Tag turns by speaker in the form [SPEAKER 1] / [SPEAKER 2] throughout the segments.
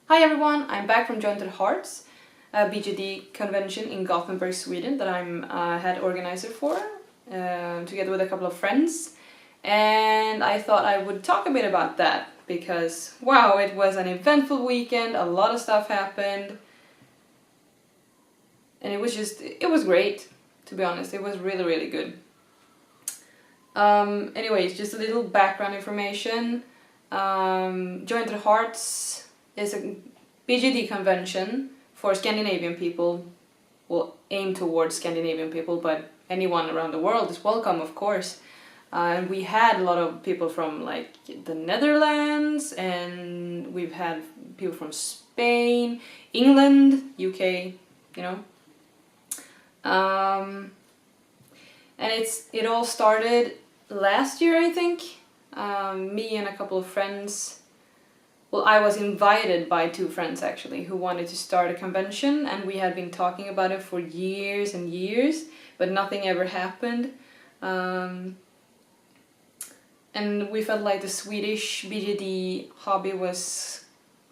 [SPEAKER 1] Hi everyone, I'm back from Jointed Hearts, a BJD convention in Gothenburg, Sweden that I'm head organizer for, together with a couple of friends. And I thought I would talk a bit about that because, wow, it was an eventful weekend, a lot of stuff happened. And it was great, to be honest. It was really, really good. Anyways, just a little background information. Jointed Hearts is a BJD convention for Scandinavian people, will aim towards Scandinavian people, but anyone around the world is welcome, of course. And we had a lot of people from like the Netherlands, and we've had people from Spain, England, UK, you know. And it all started last year, I think. Me and a couple of friends. Well, I was invited by two friends actually who wanted to start a convention, and we had been talking about it for years and years, but nothing ever happened. And we felt like the Swedish BJD hobby was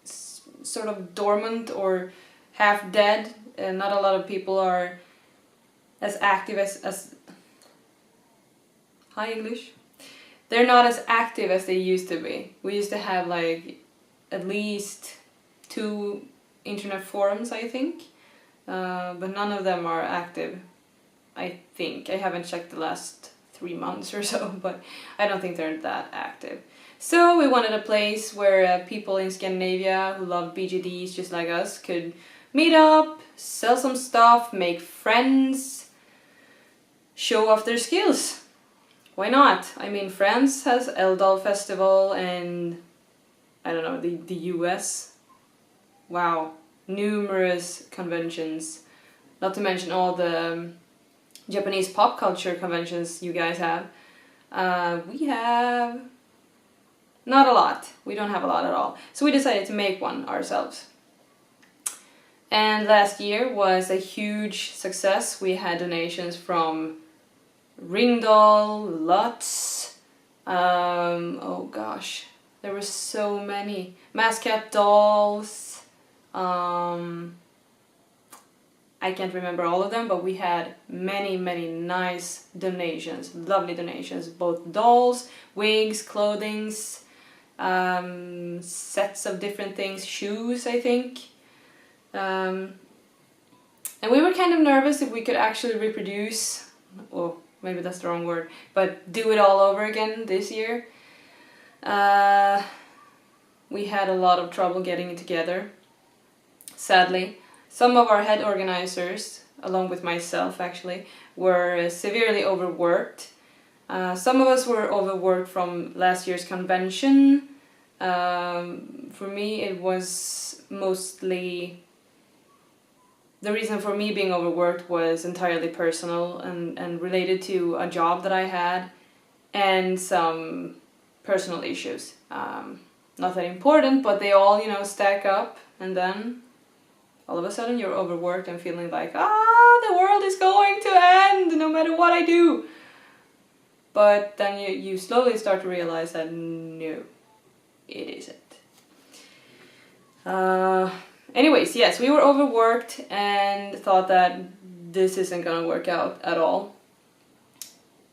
[SPEAKER 1] sort of dormant or half dead, and not a lot of people are as active as Hi English. They're not as active as they used to be. We used to have like at least 2 internet forums, I think, but none of them are active. I think I haven't checked the last 3 months or so, but I don't think they're that active. So we wanted a place where people in Scandinavia who love BJDs just like us could meet up, sell some stuff, make friends, show off their skills. Why not? I mean, France has Eldal Festival, and I don't know, the US. Wow, numerous conventions. Not to mention all the Japanese pop culture conventions you guys have. We have not a lot. We don't have a lot at all. So we decided to make one ourselves. And last year was a huge success. We had donations from Ringdal, Lutz, oh gosh, there were so many. Mascat dolls, I can't remember all of them, but we had many nice donations, lovely donations, both dolls, wigs, clothings, sets of different things, shoes, I think. And we were kind of nervous if we could actually reproduce, or maybe that's the wrong word, but do it all over again this year. We had a lot of trouble getting it together, sadly. Some of our head organizers, along with myself actually, were severely overworked. Some of us were overworked from last year's convention. For me it was mostly... The reason for me being overworked was entirely personal and related to a job that I had and some personal issues. Not that important, but they all, stack up, and then all of a sudden you're overworked and feeling like, the world is going to end no matter what I do. But then you slowly start to realize that no, it isn't. Anyways, yes, we were overworked and thought that this isn't gonna work out at all.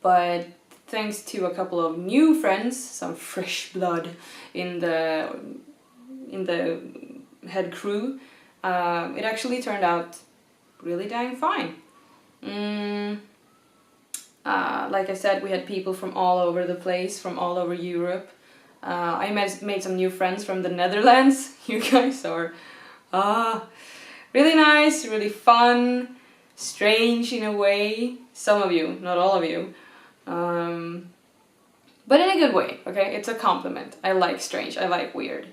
[SPEAKER 1] But thanks to a couple of new friends, some fresh blood in the head crew, it actually turned out really dang fine. Like I said, we had people from all over the place, from all over Europe. I made some new friends from the Netherlands. You guys are really nice, really fun, strange in a way. Some of you, not all of you. But in a good way, okay? It's a compliment. I like strange, I like weird.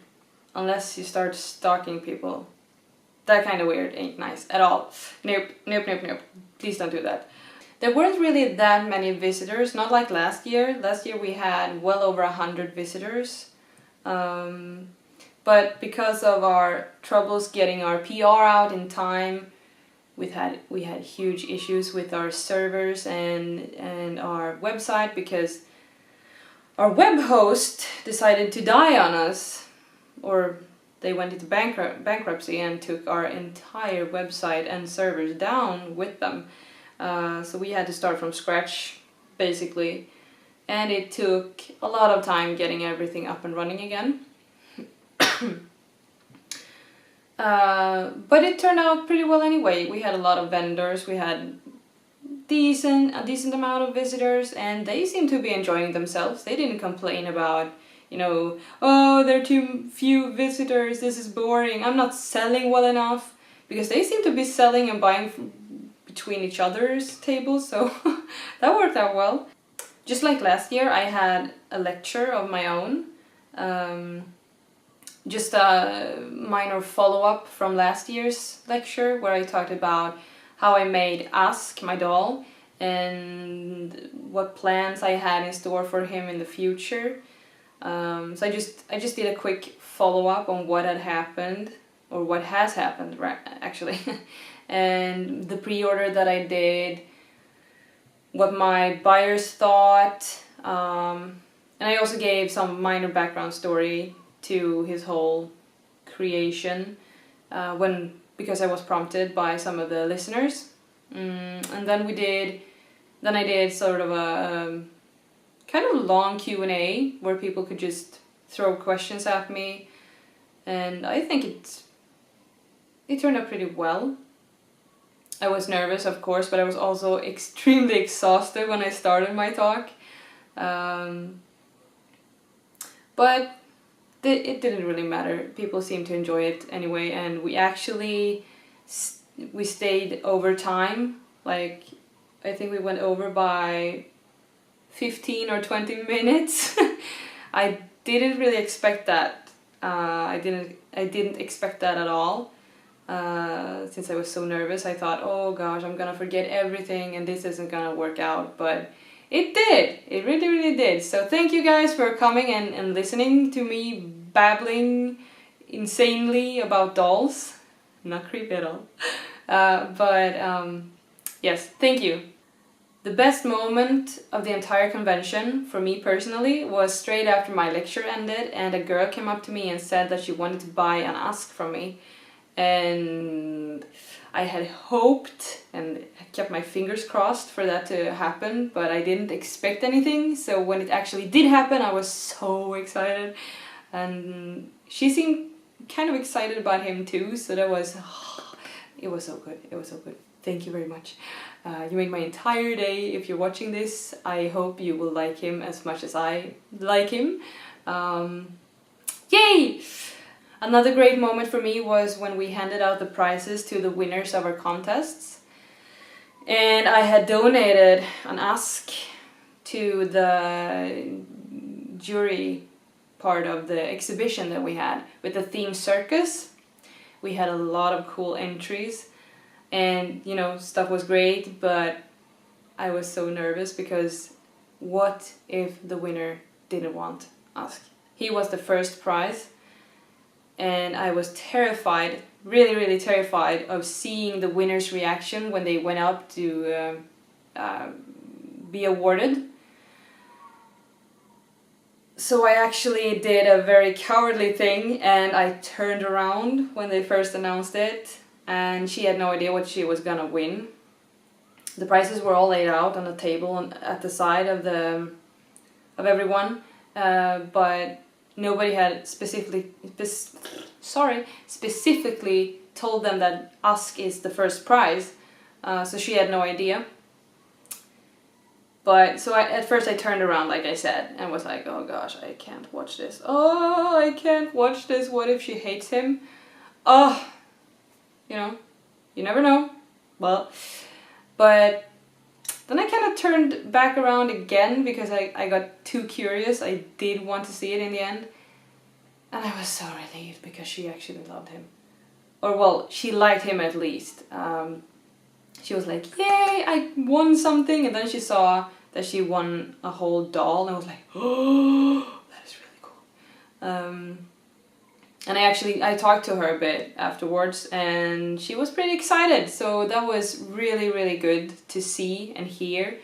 [SPEAKER 1] Unless you start stalking people. That kind of weird ain't nice at all. Nope. Please don't do that. There weren't really that many visitors, not like last year. Last year we had well over 100 visitors. But because of our troubles getting our PR out in time, we had huge issues with our servers and our website because our web host decided to die on us, or they went into bankruptcy and took our entire website and servers down with them. So we had to start from scratch, basically. And it took a lot of time getting everything up and running again. But it turned out pretty well anyway. We had a lot of vendors, we had a decent amount of visitors, and they seemed to be enjoying themselves. They didn't complain about, you know, oh, there are too few visitors, this is boring, I'm not selling well enough, because they seem to be selling and buying between each other's tables, so that worked out well. Just like last year, I had a lecture of my own, just a minor follow-up from last year's lecture where I talked about how I made Ask, my doll, and what plans I had in store for him in the future. So I just did a quick follow-up on what had happened, or what has happened, actually, and the pre-order that I did, what my buyers thought, and I also gave some minor background story to his whole creation because I was prompted by some of the listeners. And then I did sort of a kind of long Q&A where people could just throw questions at me, and I think it turned out pretty well. I was nervous, of course, but I was also extremely exhausted when I started my talk. But it didn't really matter. People seemed to enjoy it anyway, and we actually we stayed over time. Like, I think we went over by 15 or 20 minutes. I didn't really expect that. I didn't expect that at all. Since I was so nervous, I thought, oh gosh, I'm gonna forget everything and this isn't gonna work out, but it did. It really, really did. So thank you guys for coming and listening to me babbling insanely about dolls. Not creepy at all. Yes, thank you. The best moment of the entire convention, for me personally, was straight after my lecture ended and a girl came up to me and said that she wanted to buy an Ask from me. And I had hoped and kept my fingers crossed for that to happen, but I didn't expect anything. So when it actually did happen, I was so excited. And she seemed kind of excited about him too, so that was... it was so good. It was so good. Thank you very much. You made my entire day. If you're watching this, I hope you will like him as much as I like him. Yay! Another great moment for me was when we handed out the prizes to the winners of our contests. And I had donated an Ask to the jury part of the exhibition that we had with the theme circus. We had a lot of cool entries and, you know, stuff was great, but I was so nervous because what if the winner didn't want Ask? He was the first prize. And I was terrified, really, really terrified of seeing the winner's reaction when they went up to be awarded. So I actually did a very cowardly thing and I turned around when they first announced it, and she had no idea what she was gonna win. The prizes were all laid out on the table at the side of everyone, but nobody had specifically told them that Ask is the first prize, so she had no idea. But so at first I turned around, like I said, and was like, oh gosh, I can't watch this. Oh, I can't watch this. What if she hates him? Oh, you know, you never know. Well, but then I kind of turned back around again because I got too curious. I did want to see it in the end. And I was so relieved because she actually loved him. Or well, she liked him at least. She was like, yay, I won something. And then she saw that she won a whole doll and was like, oh, that is really cool. And I talked to her a bit afterwards and she was pretty excited. So that was really, really good to see and hear.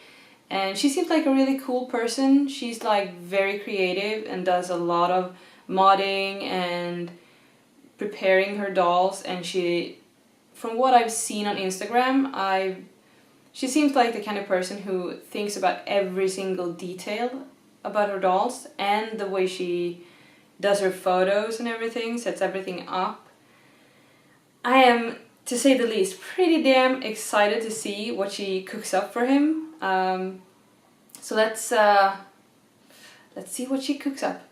[SPEAKER 1] And she seems like a really cool person. She's like very creative and does a lot of modding and preparing her dolls, and from what I've seen on Instagram, she seems like the kind of person who thinks about every single detail about her dolls, and the way she does her photos and everything, sets everything up. I am, to say the least, pretty damn excited to see what she cooks up for him. So let's see what she cooks up.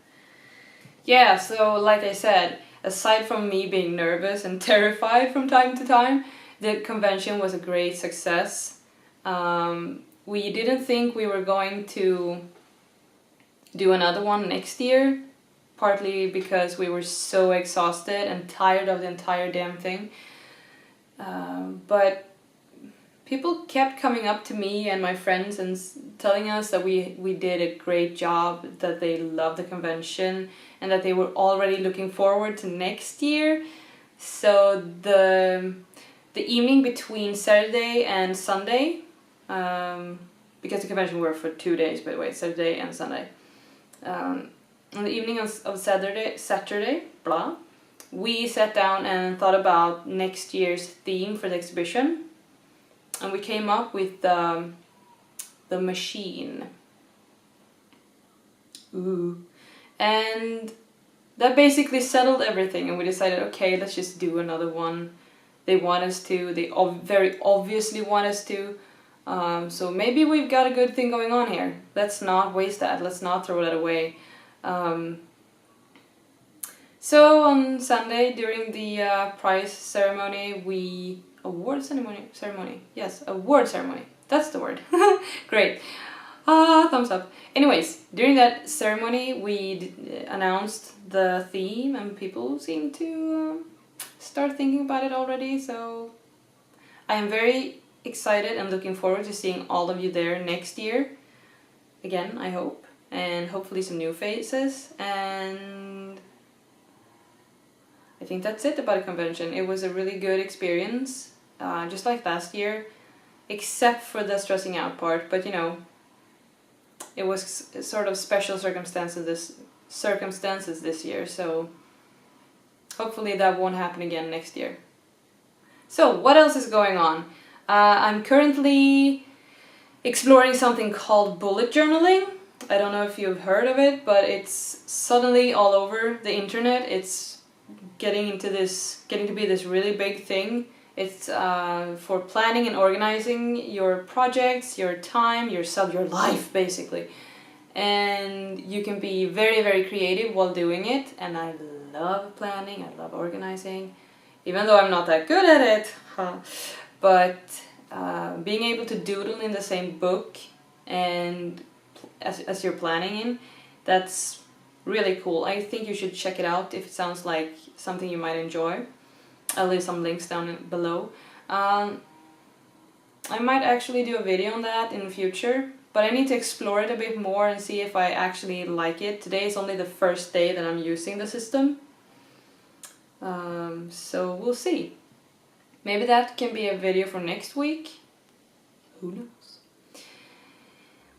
[SPEAKER 1] Yeah, so like I said, aside from me being nervous and terrified from time to time, the convention was a great success. We didn't think we were going to do another one next year, partly because we were so exhausted and tired of the entire damn thing. But people kept coming up to me and my friends and telling us that we did a great job, that they loved the convention, and that they were already looking forward to next year. So the evening between Saturday and Sunday, because the convention were for 2 days, by the way, Saturday and Sunday. On the evening of Saturday, we sat down and thought about next year's theme for the exhibition. And we came up with the machine. Ooh. And that basically settled everything, and we decided, okay, let's just do another one. They want us to, they very obviously want us to. So maybe we've got a good thing going on here. Let's not waste that, let's not throw that away. So on Sunday, during the prize ceremony, award ceremony. Yes, award ceremony. That's the word. Great. Thumbs up. Anyways, during that ceremony, we announced the theme, and people seem to start thinking about it already. So I am very excited and looking forward to seeing all of you there next year. Again, I hope. And hopefully some new faces. And I think that's it about the convention. It was a really good experience. Just like last year, except for the stressing out part, but you know, it was sort of special circumstances this year, so hopefully that won't happen again next year. So what else is going on? I'm currently exploring something called bullet journaling. I don't know if you've heard of it, but it's suddenly all over the internet. It's getting to be this really big thing. It's for planning and organizing your projects, your time, yourself, your life, basically. And you can be very, very creative while doing it. And I love planning, I love organizing, even though I'm not that good at it. But being able to doodle in the same book and as you're planning in, that's really cool. I think you should check it out if it sounds like something you might enjoy. I'll leave some links down below. I might actually do a video on that in the future, but I need to explore it a bit more and see if I actually like it. Today is only the first day that I'm using the system. So we'll see. Maybe that can be a video for next week. Who knows?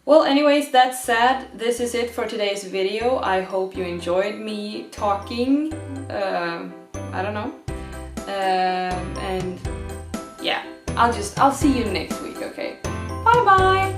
[SPEAKER 1] Well, anyways, that said, this is it for today's video. I hope you enjoyed me talking. I don't know. And yeah, I'll see you next week, okay? Bye bye!